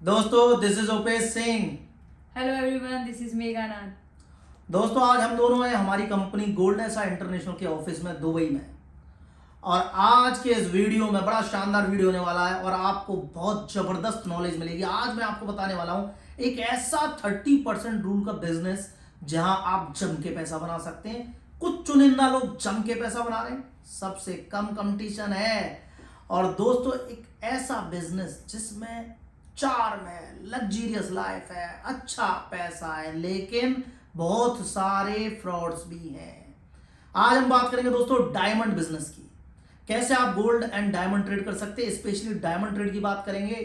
दोस्तों this is Upesh Singh. Hello everyone, this is Meghanath. दोस्तों आज हम दोनों हैं हमारी कंपनी गोल्ड ऐसा इंटरनेशनल के ऑफिस में दुबई में। और आज के इस वीडियो में बड़ा शानदार वीडियो होने वाला है और आपको बहुत जबरदस्त नॉलेज मिलेगी। आज मैं आपको बताने वाला हूं एक ऐसा 30% रूल का बिजनेस जहां आप जम के पैसा बना सकते हैं। कुछ चुनिंदा लोग जम के पैसा बना रहे हैं, सबसे कम कंपटीशन है। और दोस्तों एक ऐसा बिजनेस जिसमें चार में लग्जरियस लाइफ है, अच्छा पैसा है, लेकिन बहुत सारे फ्रॉड्स भी हैं। आज हम बात करेंगे दोस्तों डायमंड बिजनेस की, कैसे आप गोल्ड एंड डायमंड ट्रेड कर सकते हैं। स्पेशली डायमंड ट्रेड की बात करेंगे,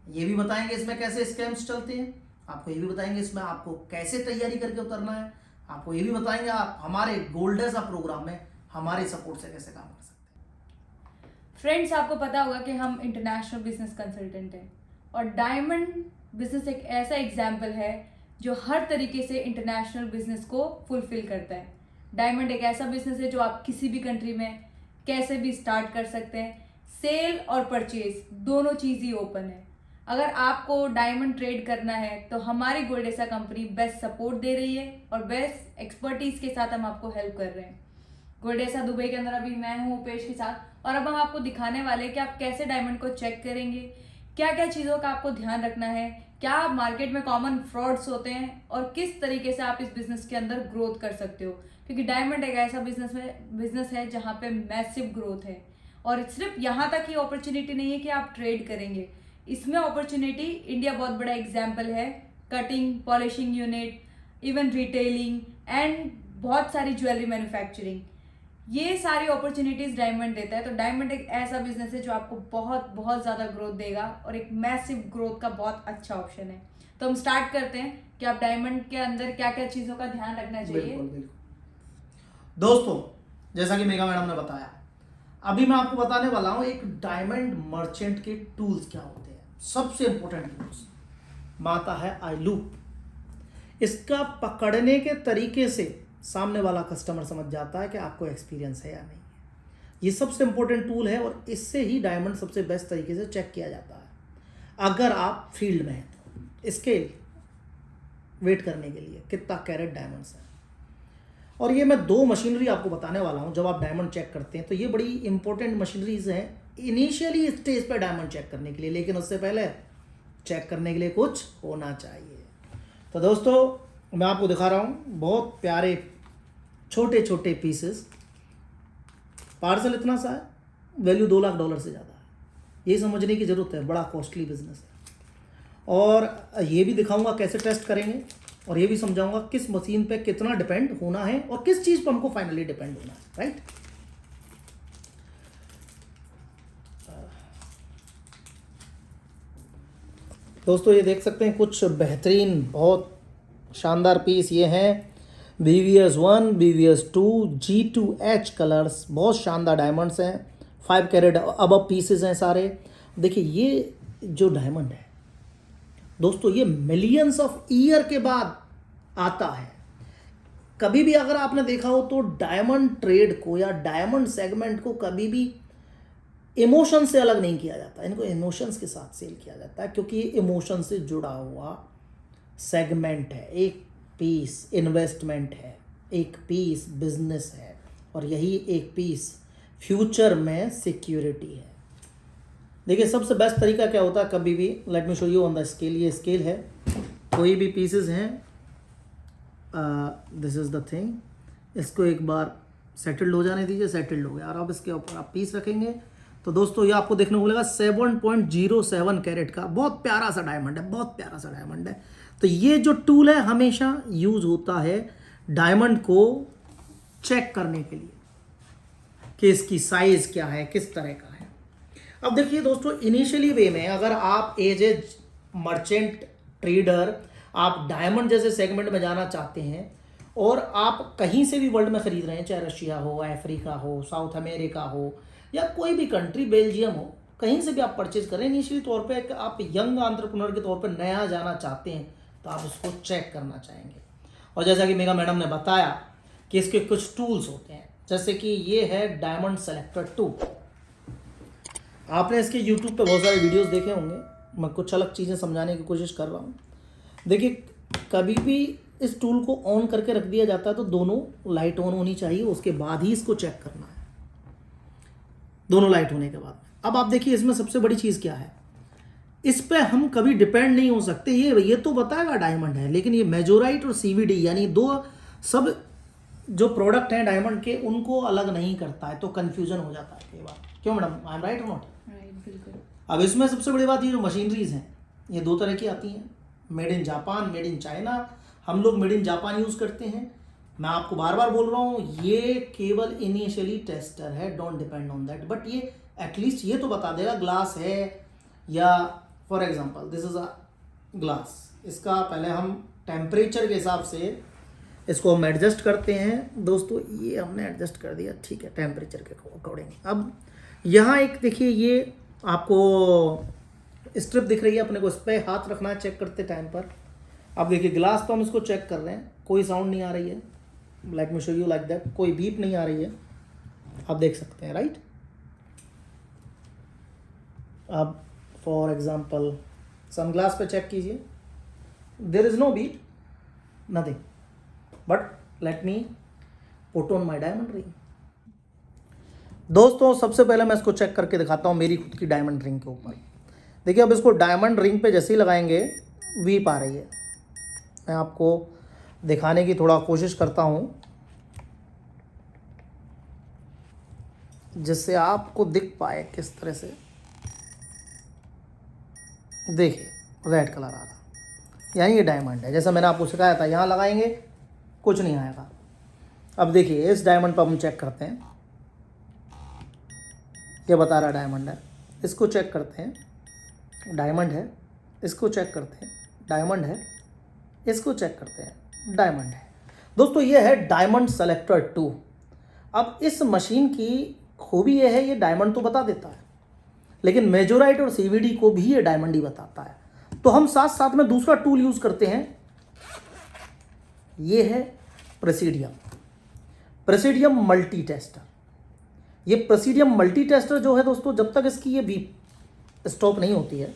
ये भी बताएंगे इसमें कैसे स्कैम्स चलते हैं, आपको ये भी बताएंगे इसमें आपको कैसे तैयारी करके उतरना है, आपको ये भी बताएंगे आप हमारे गोल्ड ऐसा प्रोग्राम में हमारे सपोर्ट से कैसे काम कर सकते हैं। फ्रेंड्स, आपको पता होगा कि हम इंटरनेशनल बिजनेस कंसल्टेंट हैं और डायमंड बिजनेस एक ऐसा एग्जाम्पल है जो हर तरीके से इंटरनेशनल बिजनेस को फुलफिल करता है। डायमंड एक ऐसा बिजनेस है जो आप किसी भी कंट्री में कैसे भी स्टार्ट कर सकते हैं। सेल और परचेज दोनों चीज़ ही ओपन है। अगर आपको डायमंड ट्रेड करना है तो हमारी गोल्डेसा कंपनी बेस्ट सपोर्ट दे रही है और बेस्ट एक्सपर्टीज के साथ हम आपको हेल्प कर रहे हैं। गोल्डेसा दुबई के अंदर अभी मैं हूँ उपेश के साथ, और अब हम आपको दिखाने वाले हैं कि आप कैसे डायमंड को चेक करेंगे, क्या क्या चीज़ों का आपको ध्यान रखना है, क्या मार्केट में कॉमन फ्रॉड्स होते हैं और किस तरीके से आप इस बिजनेस के अंदर ग्रोथ कर सकते हो। क्योंकि डायमंड एक ऐसा बिजनेस है जहाँ पे मैसिव ग्रोथ है। और सिर्फ यहाँ तक ही अपॉर्चुनिटी नहीं है कि आप ट्रेड करेंगे, इसमें अपॉर्चुनिटी इंडिया बहुत बड़ा एग्जाम्पल है। Cutting, polishing unit, even retailing and बहुत सारी ज्वेलरी मैन्युफैक्चरिंग, ये सारी अपॉर्चुनिटीज डायमंड देता है। तो डायमंड एक ऐसा बिजनेस है जो आपको बहुत बहुत ज़्यादा ग्रोथ देगा और एक मैसिव ग्रोथ का बहुत अच्छा ऑप्शन है। तो हम स्टार्ट करते हैं कि आप डायमंड के अंदर क्या क्या चीज़ों का ध्यान रखना चाहिए। बिल्कुल बिल्कुल दोस्तों, जैसा कि मेघा मैडम ने बताया, अभी मैं आपको बताने वाला हूं एक डायमंड मर्चेंट के टूल्स क्या होते हैं। सबसे इंपॉर्टेंट टूल्स माता है आई लूप। इसका पकड़ने के तरीके से सामने वाला कस्टमर समझ जाता है कि आपको एक्सपीरियंस है या नहीं है। ये सबसे इंपॉर्टेंट टूल है और इससे ही डायमंड सबसे बेस्ट तरीके से चेक किया जाता है। अगर आप फील्ड में हैं तो स्केल वेट करने के लिए कितना कैरेट डायमंड्स है। और ये मैं दो मशीनरी आपको बताने वाला हूँ। जब आप डायमंड चेक करते हैं तो ये बड़ी इंपॉर्टेंट मशीनरीज हैं इनिशियली स्टेज पर डायमंड चेक करने के लिए, लेकिन उससे पहले चेक करने के लिए कुछ होना चाहिए। तो दोस्तों मैं आपको दिखा रहा हूँ बहुत प्यारे छोटे छोटे पीसेस। पार्सल इतना सा है, वैल्यू $2 लाख से ज़्यादा है। ये समझने की ज़रूरत है, बड़ा कॉस्टली बिजनेस है। और ये भी दिखाऊंगा कैसे टेस्ट करेंगे और ये भी समझाऊंगा किस मशीन पे कितना डिपेंड होना है और किस चीज़ पर हमको फाइनली डिपेंड होना है, राइट। दोस्तों ये देख सकते हैं कुछ बेहतरीन बहुत शानदार पीस ये हैं। BVS1, BVS2, G2H कलर्स, बहुत शानदार डायमंड्स हैं। 5 कैरेट अब पीसेस हैं सारे। देखिए ये जो डायमंड है दोस्तों, ये मिलियंस ऑफ ईयर के बाद आता है। कभी भी अगर आपने देखा हो तो डायमंड ट्रेड को या डायमंड सेगमेंट को कभी भी इमोशन से अलग नहीं किया जाता। इनको इमोशंस के साथ सेल किया जाता है क्योंकि ये इमोशन से जुड़ा हुआ सेगमेंट है। एक पीस इन्वेस्टमेंट है, एक पीस बिजनेस है और यही एक पीस फ्यूचर में सिक्योरिटी है। देखिए सबसे बेस्ट तरीका क्या होता है कभी भी, let me show you on the scale. ये स्केल है, कोई भी पीसेस हैं, दिस इज़ द थिंग। इसको एक बार सेटल्ड हो जाने दीजिए, सेटल्ड हो गया। और अब इसके ऊपर आप पीस रखेंगे तो दोस्तों ये आपको देखने को मिलेगा 7.07 कैरेट का बहुत प्यारा सा डायमंड है, बहुत प्यारा सा डायमंड है। तो ये जो टूल है हमेशा यूज होता है डायमंड को चेक करने के लिए कि इसकी साइज क्या है, किस तरह का है। अब देखिए दोस्तों, इनिशियली वे में अगर आप एज ए मर्चेंट ट्रेडर आप डायमंड जैसे सेगमेंट में जाना चाहते हैं और आप कहीं से भी वर्ल्ड में खरीद रहे हैं, चाहे रशिया हो, अफ्रीका हो, साउथ अमेरिका हो या कोई भी कंट्री, बेल्जियम हो, कहीं से भी आप परचेज करें, इनिशियली तौर पे आप यंग एंटरप्रेन्योर के तौर पे नया जाना चाहते हैं तो आप उसको चेक करना चाहेंगे। और जैसा कि मेगा मैडम ने बताया कि इसके कुछ टूल्स होते हैं, जैसे कि ये है डायमंड सेलेक्टर टूल। आपने इसके यूट्यूब पे बहुत सारे वीडियोस देखे होंगे, मैं कुछ अलग चीज़ें समझाने की कोशिश कर रहा हूँ। देखिए, कभी भी इस टूल को ऑन करके रख दिया जाता है तो दोनों लाइट ऑन होनी चाहिए, उसके बाद ही इसको चेक करना है, दोनों लाइट होने के बाद। अब आप देखिए इसमें सबसे बड़ी चीज़ क्या है, इस पे हम कभी डिपेंड नहीं हो सकते। ये तो बताएगा डायमंड है, लेकिन ये मेजोराइट और सीवीडी यानी दो सब जो प्रोडक्ट हैं डायमंड के, उनको अलग नहीं करता है, तो कंफ्यूजन हो जाता है कई बार। क्यों मैडम, आई एम राइट और नॉट? राइट, बिल्कुल। अब इसमें सबसे बड़ी बात, ये जो मशीनरीज हैं ये दो तरह की आती हैं, made in Japan, made in China. हम लोग मेड इन जापान यूज़ करते हैं। मैं आपको बार बार बोल रहा हूँ, ये केवल इनिशियली टेस्टर है, don't depend on that. But ये एटलीस्ट ये तो बता देगा ग्लास है, या for example this is a glass, इसका पहले हम टेम्परेचर के हिसाब से इसको हम एडजस्ट करते हैं। दोस्तों ये हमने एडजस्ट कर दिया, ठीक है, टेम्परेचर के अकॉर्डिंग। अब यहाँ एक देखिए, ये आपको स्ट्रिप दिख रही है, अपने को इस पर हाथ रखना है चेक करते टाइम पर। अब देखिए ग्लास पर हम इसको चेक कर रहे हैं, कोई साउंड नहीं आ रही है, like me show you like that, कोई बीप नहीं आ रही है, आप देख सकते हैं, राइट। अब फॉर एग्जाम्पल सनग्लास पे चेक कीजिए, there is no beep, nothing, but let me put on my diamond ring. दोस्तों सबसे पहले मैं इसको चेक करके दिखाता हूँ मेरी खुद की डायमंड रिंग के ऊपर। देखिए अब इसको डायमंड रिंग पे जैसे ही लगाएंगे वीप आ रही है। मैं आपको दिखाने की थोड़ा कोशिश करता हूँ जिससे आपको दिख पाए किस तरह से। देखिए रेड कलर आ रहा, यानी ये डायमंड है। जैसा मैंने आपको सिखाया था, यहाँ लगाएंगे कुछ नहीं आएगा। अब देखिए इस डायमंड पर हम चेक करते हैं, ये बता रहा डायमंड है। इसको चेक करते हैं, डायमंड है। इसको चेक करते हैं, डायमंड है। इसको चेक करते हैं, डायमंड है। दोस्तों ये है डायमंड सेलेक्टर 2। अब इस मशीन की खूबी ये है, ये डायमंड तो बता देता है, लेकिन मेजोराइट और सीवीडी को भी ये डायमंड ही बताता है। तो हम साथ साथ में दूसरा टूल यूज करते हैं, ये है प्रेसिडियम। Presidium multi tester. ये प्रेसिडियम मल्टी टेस्टर जो है दोस्तों, जब तक इसकी ये बीप स्टॉप नहीं होती है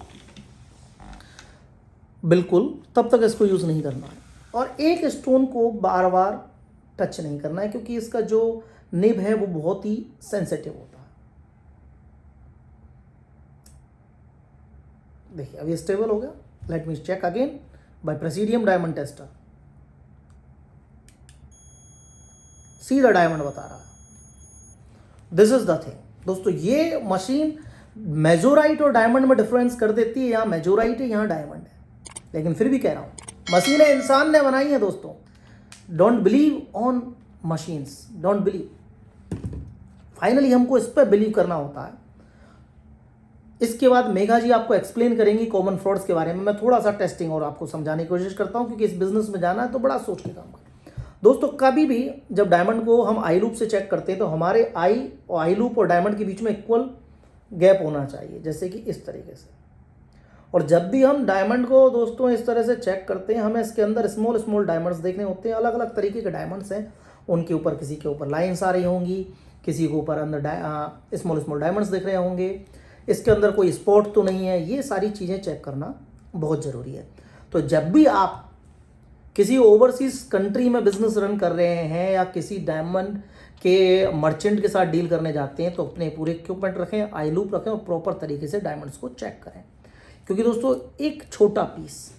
बिल्कुल, तब तक इसको यूज़ नहीं करना है। और एक स्टोन को बार बार टच नहीं करना है, क्योंकि इसका जो निब है वो बहुत ही सेंसिटिव होता है। देखिए अब ये स्टेबल हो गया। Let me check again by Presidium diamond tester. सीधा डायमंड बता रहा है। दिस इज द थिंग दोस्तों, ये मशीन मेजोराइट और डायमंड में डिफरेंस कर देती है। यहाँ मेजोराइट है, यहाँ डायमंड है, लेकिन फिर भी कह रहा हूँ मशीनें इंसान ने बनाई है दोस्तों। Don't believe on machines, don't believe. Finally हमको इस पर बिलीव करना होता है। इसके बाद मेघा जी आपको एक्सप्लेन करेंगी कॉमन फ्रॉड्स के बारे में। मैं थोड़ा सा टेस्टिंग और आपको समझाने की कोशिश करता हूँ, क्योंकि इस बिजनेस में जाना है तो बड़ा सोच के काम करें। दोस्तों कभी भी जब डायमंड को हम आई लूप से चेक करते हैं तो हमारे आई लूप और डायमंड के बीच में इक्वल गैप होना चाहिए, जैसे कि इस तरीके से। और जब भी हम डायमंड को दोस्तों इस तरह से चेक करते हैं, हमें इसके अंदर स्मॉल स्मॉल डायमंड्स देखने होते हैं। अलग अलग तरीके के डायमंड्स हैं, उनके ऊपर किसी के ऊपर लाइंस आ रही होंगी, किसी के ऊपर अंदर स्मॉल स्मॉल डायमंड्स दिख रहे होंगे, इसके अंदर कोई स्पॉट तो नहीं है। ये सारी चीज़ें चेक करना बहुत ज़रूरी है। तो जब भी आप किसी ओवरसीज कंट्री में बिजनेस रन कर रहे हैं या किसी डायमंड के मर्चेंट के साथ डील करने जाते हैं, तो अपने पूरे इक्विपमेंट रखें, आई लूप रखें और प्रॉपर तरीके से डायमंड्स को चेक करें। क्योंकि दोस्तों एक छोटा पीस,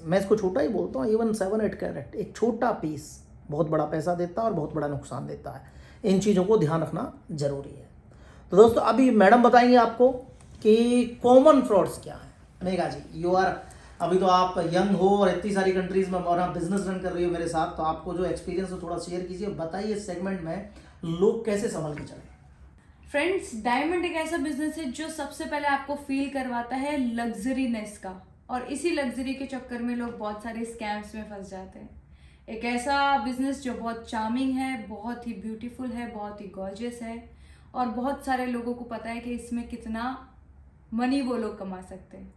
मैं इसको छोटा ही बोलता हूँ, इवन 7-8 कैरेट, एक छोटा पीस बहुत बड़ा पैसा देता है और बहुत बड़ा नुकसान देता है। इन चीज़ों को ध्यान रखना जरूरी है। तो दोस्तों अभी मैडम बताएंगे आपको कि कॉमन फ्रॉड्स क्या है। मेघा जी, अभी तो आप यंग हो और इतनी सारी कंट्रीज में और आप बिजनेस रन कर रही हो मेरे साथ, तो आपको जो एक्सपीरियंस है थोड़ा शेयर कीजिए। बताइए इस सेगमेंट में लोग कैसे संभल के चले। फ्रेंड्स, डायमंड एक ऐसा बिजनेस है जो सबसे पहले आपको फील करवाता है लग्जरीनेस का, और इसी लग्जरी के चक्कर में लोग बहुत सारे स्कैम्स में फंस जाते हैं। एक ऐसा बिजनेस जो बहुत चार्मिंग है, बहुत ही ब्यूटीफुल है, बहुत ही गॉर्जियस है, और बहुत सारे लोगों को पता है कि इसमें कितना मनी वो लोग कमा सकते हैं।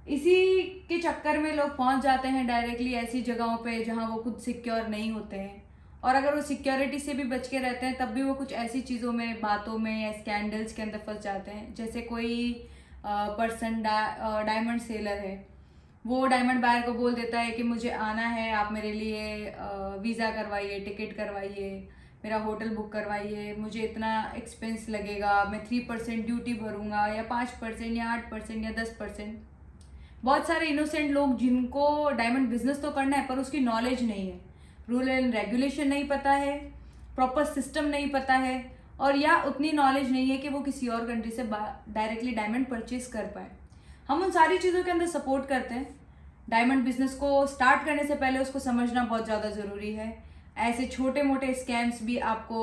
इसी के चक्कर में लोग पहुंच जाते हैं डायरेक्टली ऐसी जगहों पे जहां वो खुद सिक्योर नहीं होते हैं, और अगर वो सिक्योरिटी से भी बच के रहते हैं तब भी वो कुछ ऐसी चीज़ों में, बातों में या स्कैंडल्स के अंदर फंस जाते हैं। जैसे कोई पर्सन डायमंड सेलर है, वो डायमंड बायर को बोल देता है कि मुझे आना है, आप मेरे लिए वीज़ा करवाइए, टिकट करवाइए, मेरा होटल बुक करवाइए, मुझे इतना एक्सपेंस लगेगा, मैं 3% ड्यूटी भरूंगा या 5% या 8% या 10%। बहुत सारे इनोसेंट लोग जिनको डायमंड बिजनेस तो करना है पर उसकी नॉलेज नहीं है, रूल एंड रेगुलेशन नहीं पता है, प्रॉपर सिस्टम नहीं पता है, और या उतनी नॉलेज नहीं है कि वो किसी और कंट्री से डायरेक्टली डायमंड परचेज कर पाए। हम उन सारी चीज़ों के अंदर सपोर्ट करते हैं। डायमंड बिजनेस को स्टार्ट करने से पहले उसको समझना बहुत ज़्यादा ज़रूरी है। ऐसे छोटे मोटे स्कैम्स भी आपको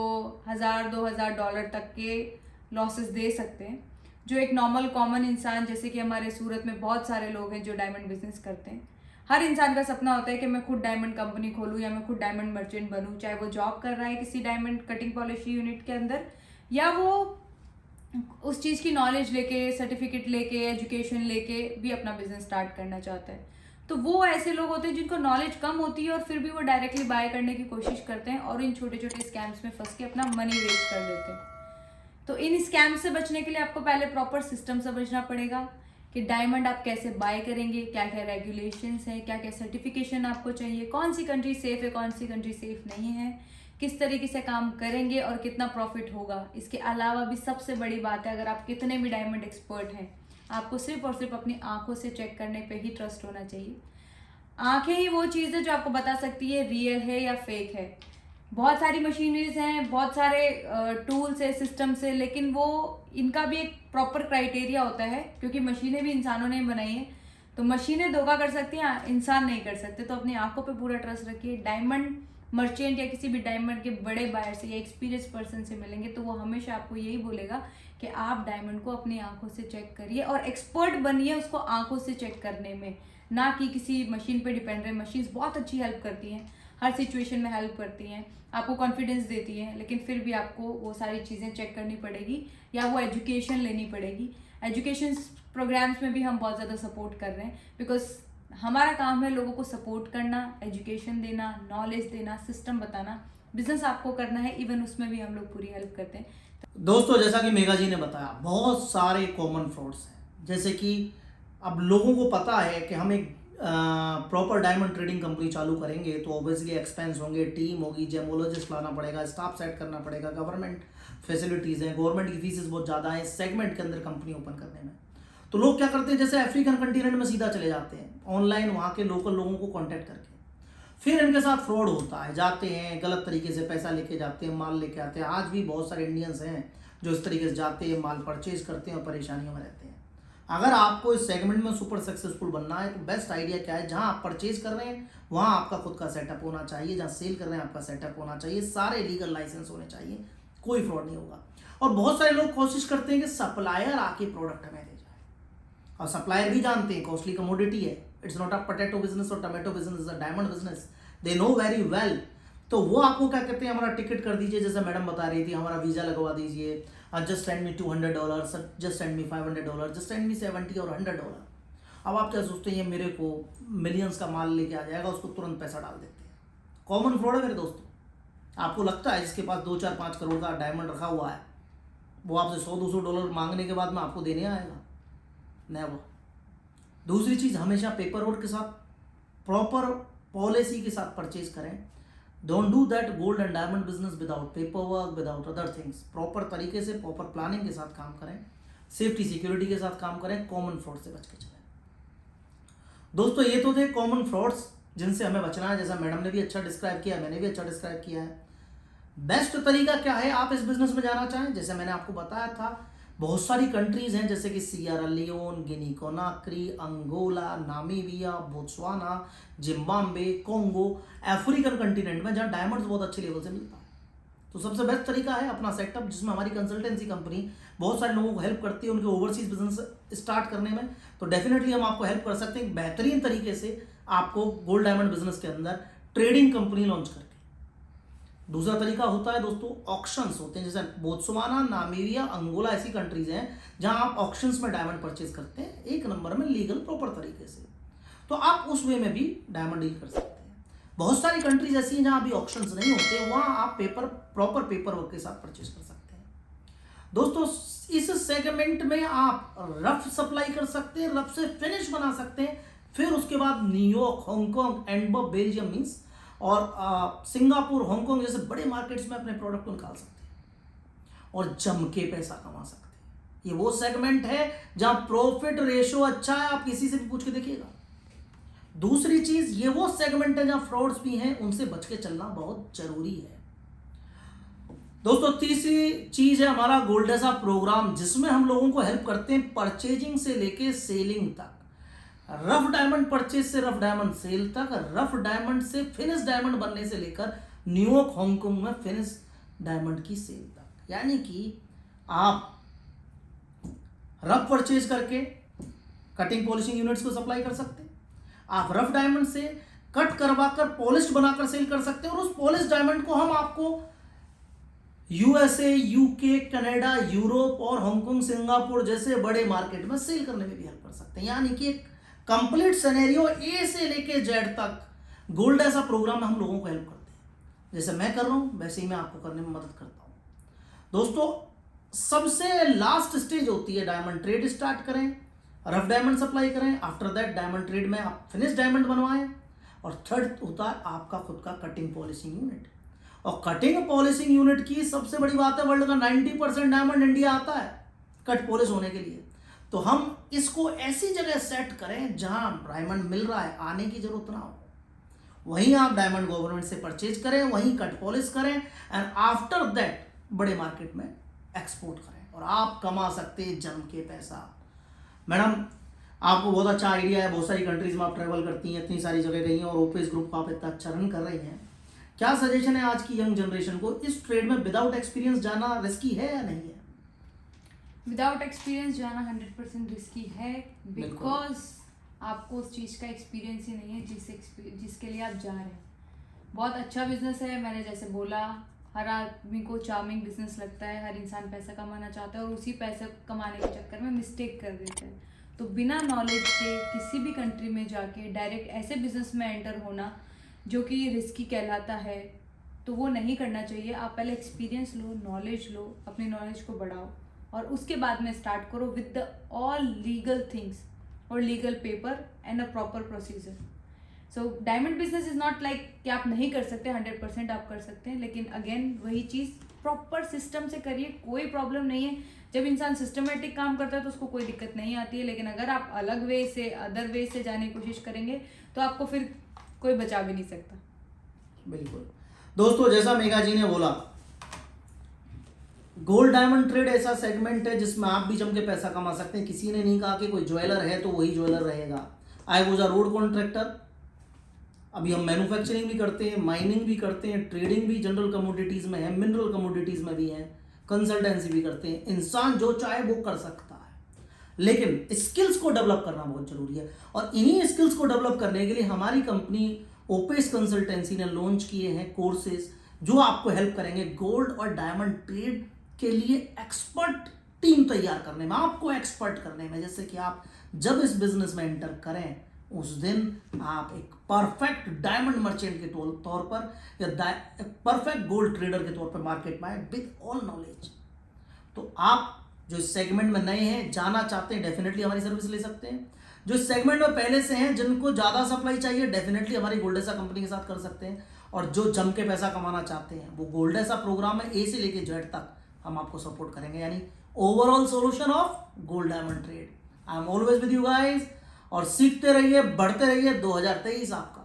$1000-2000 तक के लॉसेस दे सकते हैं, जो एक नॉर्मल कॉमन इंसान, जैसे कि हमारे सूरत में बहुत सारे लोग हैं जो डायमंड बिजनेस करते हैं। हर इंसान का सपना होता है कि मैं खुद डायमंड कंपनी खोलूँ या मैं खुद डायमंड मर्चेंट बनूँ, चाहे वो जॉब कर रहा है किसी डायमंड कटिंग पॉलिश यूनिट के अंदर, या वो उस चीज़ की नॉलेज लेके, सर्टिफिकेट लेके, एजुकेशन लेके भी अपना बिजनेस स्टार्ट करना चाहता है। तो वो ऐसे लोग होते हैं जिनको नॉलेज कम होती है और फिर भी वो डायरेक्टली बाय करने की कोशिश करते हैं और इन छोटे छोटे स्कैम्स में फंस के अपना मनी वेस्ट कर देते हैं। तो इन स्कैम से बचने के लिए आपको पहले प्रॉपर सिस्टम समझना पड़ेगा कि डायमंड आप कैसे बाय करेंगे, क्या क्या रेगुलेशंस हैं, क्या क्या सर्टिफिकेशन आपको चाहिए, कौन सी कंट्री सेफ है, कौन सी कंट्री सेफ नहीं है, किस तरीके से काम करेंगे और कितना प्रॉफिट होगा। इसके अलावा भी सबसे बड़ी बात है, अगर आप कितने भी डायमंड एक्सपर्ट हैं, आपको सिर्फ और सिर्फ अपनी आंखों से चेक करने पे ही ट्रस्ट होना चाहिए। आंखें ही वो चीज़ है जो आपको बता सकती है रियल है या फेक है। बहुत सारी मशीनरीज हैं, बहुत सारे टूल्स है, सिस्टम्स है, लेकिन वो इनका भी एक प्रॉपर क्राइटेरिया होता है, क्योंकि मशीनें भी इंसानों ने बनाई हैं। तो मशीनें धोखा कर सकती हैं, इंसान नहीं कर सकते। तो अपनी आंखों पे पूरा ट्रस्ट रखिए। डायमंड मर्चेंट या किसी भी डायमंड के बड़े बायर से या एक्सपीरियंस पर्सन से मिलेंगे तो वो हमेशा आपको यही बोलेगा कि आप डायमंड को अपनी आंखों से चेक करिए और एक्सपर्ट बनिए उसको आंखों से चेक करने में, ना कि किसी मशीन पे डिपेंड रहे। मशीन्स बहुत अच्छी हेल्प करती हैं, हर सिचुएशन में हेल्प करती हैं, आपको कॉन्फिडेंस देती हैं, लेकिन फिर भी आपको वो सारी चीज़ें चेक करनी पड़ेगी या वो एजुकेशन लेनी पड़ेगी। एजुकेशन प्रोग्राम्स में भी हम बहुत ज़्यादा सपोर्ट कर रहे हैं, बिकॉज हमारा काम है लोगों को सपोर्ट करना, एजुकेशन देना, नॉलेज देना, सिस्टम बताना। बिजनेस आपको करना है, इवन उसमें भी हम लोग पूरी हेल्प करते हैं। दोस्तों, जैसा कि मेघा जी ने बताया, बहुत सारे कॉमन फ्रॉड्स हैं। जैसे कि अब लोगों को पता है कि हम एक प्रॉपर डायमंड ट्रेडिंग कंपनी चालू करेंगे तो ऑब्वियसली एक्सपेंस होंगे, टीम होगी, जेमोलॉजिस्ट लाना पड़ेगा, स्टाफ सेट करना पड़ेगा, गवर्नमेंट फैसिलिटीज़ हैं, गवर्नमेंट की फीसेस बहुत ज़्यादा है इस सेगमेंट के अंदर कंपनी ओपन करने में। तो लोग क्या करते हैं, जैसे अफ्रीकन कंटिनेंट में सीधा चले जाते हैं ऑनलाइन, वहाँ के लोकल लोगों को कॉन्टैक्ट करके। फिर इनके साथ फ्रॉड होता है, जाते हैं गलत तरीके से पैसा लेके जाते हैं, माल लेके आते हैं। आज भी बहुत सारे इंडियंस हैं जो इस तरीके से जाते हैं, माल परचेज करते हैं और परेशानियों में रहते हैं। अगर आपको इस सेगमेंट में सुपर सक्सेसफुल बनना है तो बेस्ट आइडिया क्या है, जहां आप परचेज कर रहे हैं वहां आपका खुद का सेटअप होना चाहिए, जहां सेल कर रहे हैं आपका सेटअप होना चाहिए, सारे लीगल लाइसेंस होने चाहिए, कोई फ्रॉड नहीं होगा। और बहुत सारे लोग कोशिश करते हैं कि सप्लायर आके प्रोडक्ट हमें दे जाए, और सप्लायर भी जानते हैं कॉस्टली कमोडिटी है। It's not a potato business और tomato business, is a diamond business, they know very well. तो वो आपको क्या कहते हैं, हमारा टिकट कर दीजिए, जैसे मैडम बता रही थी, हमारा वीज़ा लगवा दीजिए, just send me $200, just send me $500, just send me $70 और $100। अब आप क्या सोचते हैं, ये मेरे को मिलियंस का माल लेके आ जाएगा, उसको तुरंत पैसा डाल देते हैं। कॉमन फ्रॉड है मेरे दोस्तों। आपको लगता है जिसके पास 2-4-5 करोड़ का डायमंड रखा हुआ है वो आपसे $100-200 मांगने के बाद में आपको देने आएगा? नेवर। दूसरी चीज़, हमेशा पेपर वर्क के साथ, प्रॉपर पॉलिसी के साथ परचेज करें। Don't do that gold and diamond business without paper work, without other things. Proper तरीके से, प्रॉपर प्लानिंग के साथ काम करें, सेफ्टी सिक्योरिटी के साथ काम करें, कॉमन फ्रॉड से बच के चलें। दोस्तों, ये तो थे कॉमन फ्रॉड्स जिनसे हमें बचना है। जैसा मैडम ने भी अच्छा डिस्क्राइब किया, मैंने भी अच्छा डिस्क्राइब किया है। बेस्ट तरीका क्या है, आप इस बिजनेस में जाना चाहें, जैसे मैंने आपको बताया था, बहुत सारी कंट्रीज हैं जैसे कि Sierra Leone, Guinea Conakry, Angola, Namibia, Botswana, Zimbabwe, Congo, African continent में जहाँ डायमंड्स बहुत अच्छे लेवल से मिलता है। तो सबसे बेस्ट तरीका है अपना सेटअप, जिसमें हमारी कंसल्टेंसी कंपनी बहुत सारे लोगों को हेल्प करती है उनके ओवरसीज बिजनेस स्टार्ट करने में। तो डेफिनेटली हम आपको हेल्प कर सकते हैं बेहतरीन तरीके से आपको गोल्ड डायमंड बिजनेस के अंदर ट्रेडिंग कंपनी लॉन्च करके। दूसरा तरीका होता है दोस्तों, ऑक्शंस होते हैं, जैसे बोत्सवाना, नामीबिया, अंगोला ऐसी कंट्रीज हैं जहां आप ऑक्शंस में डायमंड परचेज करते हैं, एक नंबर में लीगल प्रॉपर तरीके से। तो आप उस वे में भी डायमंड डील कर सकते हैं। बहुत सारी कंट्रीज ऐसी हैं जहां अभी ऑक्शंस नहीं होते, वहां आप प्रॉपर पेपर वर्क के साथ परचेज कर सकते हैं। दोस्तों इस सेगमेंट में आप रफ सप्लाई कर सकते हैं, रफ से फिनिश बना सकते हैं, फिर उसके बाद न्यूयॉर्क, हांगकांग, एडinburgh, बेल्जियम मीन्स और सिंगापुर, हांगकांग जैसे बड़े मार्केट्स में अपने प्रोडक्ट को निकाल सकते हैं और जम के पैसा कमा सकते हैं। ये वो सेगमेंट है जहां प्रॉफिट रेशो अच्छा है, आप किसी से भी पूछ के देखिएगा। दूसरी चीज, ये वो सेगमेंट है जहां फ्रॉड्स भी हैं, उनसे बच के चलना बहुत जरूरी है। दोस्तों तीसरी चीज है हमारा गोल्डेसा प्रोग्राम, जिसमें हम लोगों को हेल्प करते हैं परचेजिंग से लेके सेलिंग तक, रफ डायमंड परचेज से रफ डायमंड सेल तक, रफ डायमंड से फिनिश डायमंड बनने से लेकर न्यूयॉर्क, हांगकांग में फिनिश डायमंड की सेल तक। यानी कि आप रफ परचेज करके कटिंग पॉलिशिंग यूनिट्स को सप्लाई कर सकते हैं, आप रफ डायमंड से कट करवाकर पॉलिश्ड बनाकर सेल कर सकते हैं, और उस पॉलिश डायमंड को हम आपको यूएसए, यूके, कनाडा, यूरोप और हांगकांग, सिंगापुर जैसे बड़े मार्केट में सेल करने में भी हेल्प कर सकते हैं। यानी कि एक कंप्लीट सिनेरियो ए से लेके जेड तक गोल्डेसा प्रोग्राम में हम लोगों को हेल्प करते हैं। जैसे मैं कर रहा हूं वैसे ही मैं आपको करने में मदद करता हूं। दोस्तों सबसे लास्ट स्टेज होती है डायमंड ट्रेड स्टार्ट करें, रफ डायमंड सप्लाई करें, आफ्टर दैट डायमंड ट्रेड में आप फिनिश डायमंड बनवाएं, और थर्ड होता है आपका खुद का कटिंग पॉलिशिंग यूनिट। और कटिंग पॉलिशिंग यूनिट की सबसे बड़ी बात है, वर्ल्ड का 90% डायमंड इंडिया आता है कट पॉलिश होने के लिए। तो हम इसको ऐसी जगह सेट करें जहां डायमंड मिल रहा है, आने की जरूरत ना हो, वहीं आप डायमंड गवर्नमेंट से परचेज करें, वहीं कट पॉलिश करें, एंड आफ्टर दैट बड़े मार्केट में एक्सपोर्ट करें, और आप कमा सकते हैं जम के पैसा। मैडम आपको बहुत अच्छा आइडिया है, बहुत सारी कंट्रीज में आप ट्रैवल करती हैं, इतनी सारी जगह गई हैं, और ओपेस ग्रुप को आप इतना अच्छा रन कर रही हैं। क्या सजेशन है आज की यंग जनरेशन को, इस ट्रेड में विदाउट एक्सपीरियंस जाना रिस्की है या नहीं है? विदाउट एक्सपीरियंस जाना 100% रिस्की है, बिकॉज आपको उस चीज़ का एक्सपीरियंस ही नहीं है जिसके लिए आप जा रहे हैं। बहुत अच्छा बिजनेस है, मैंने जैसे बोला, हर आदमी को चार्मिंग बिजनेस लगता है, हर इंसान पैसा कमाना चाहता है और उसी पैसे कमाने के चक्कर में मिस्टेक कर देते हैं। तो बिना नॉलेज के किसी भी कंट्री में जाके डायरेक्ट ऐसे बिजनेस में एंटर होना जो कि रिस्की कहलाता है, तो वो नहीं करना चाहिए। आप पहले एक्सपीरियंस लो, नॉलेज लो, अपनी नॉलेज को बढ़ाओ, और उसके बाद में स्टार्ट करो with the all legal things और legal paper and a proper procedure. So diamond business is not like कि आप नहीं कर सकते, 100% आप कर सकते हैं, लेकिन अगेन वही चीज़ प्रॉपर सिस्टम से करिए, कोई प्रॉब्लम नहीं है। जब इंसान सिस्टमेटिक काम करता है तो उसको कोई दिक्कत नहीं आती है, लेकिन अगर आप अलग वे से, अदर वे से जाने की कोशिश करेंगे तो आपको फिर कोई बचा भी नहीं सकता। बिल्कुल दोस्तों, जैसा मेघा जी ने बोला, गोल्ड डायमंड ट्रेड ऐसा सेगमेंट है जिसमें आप भी जम के पैसा कमा सकते हैं। किसी ने नहीं कहा कि कोई ज्वेलर है तो वही ज्वेलर रहेगा। I was a road contractor, अभी हम मैन्युफैक्चरिंग भी करते हैं, माइनिंग भी करते हैं, ट्रेडिंग भी जनरल कमोडिटीज़ में है, मिनरल कमोडिटीज़ में भी है, कंसल्टेंसी भी करते हैं। इंसान जो चाहे वो कर सकता है, लेकिन स्किल्स को डेवलप करना बहुत जरूरी है। और इन्हीं स्किल्स को डेवलप करने के लिए हमारी कंपनी ओपेस कंसल्टेंसी ने लॉन्च किए हैं कोर्सेज जो आपको हेल्प करेंगे गोल्ड और डायमंड ट्रेड के लिए एक्सपर्ट टीम तैयार करने में, आपको एक्सपर्ट करने में। जैसे कि आप जब इस बिजनेस में एंटर करें उस दिन आप एक परफेक्ट डायमंड मर्चेंट के तौर पर या परफेक्ट गोल्ड ट्रेडर के तौर पर मार्केट में आए विद ऑल नॉलेज। तो आप जो इस सेगमेंट में नए हैं, जाना चाहते हैं, डेफिनेटली हमारी सर्विस ले सकते हैं। जो इस सेगमेंट में पहले से हैं, जिनको ज़्यादा सप्लाई चाहिए, डेफिनेटली हमारी गोल्डेसा कंपनी के साथ कर सकते हैं। और जो जम के पैसा कमाना चाहते हैं, वो गोल्डेसा प्रोग्राम में ए से लेके जेड तक हम आपको सपोर्ट करेंगे, यानी overall solution of gold diamond trade. I am always with you guys, और सीखते रहिए, बढ़ते रहिए। 2023 आपका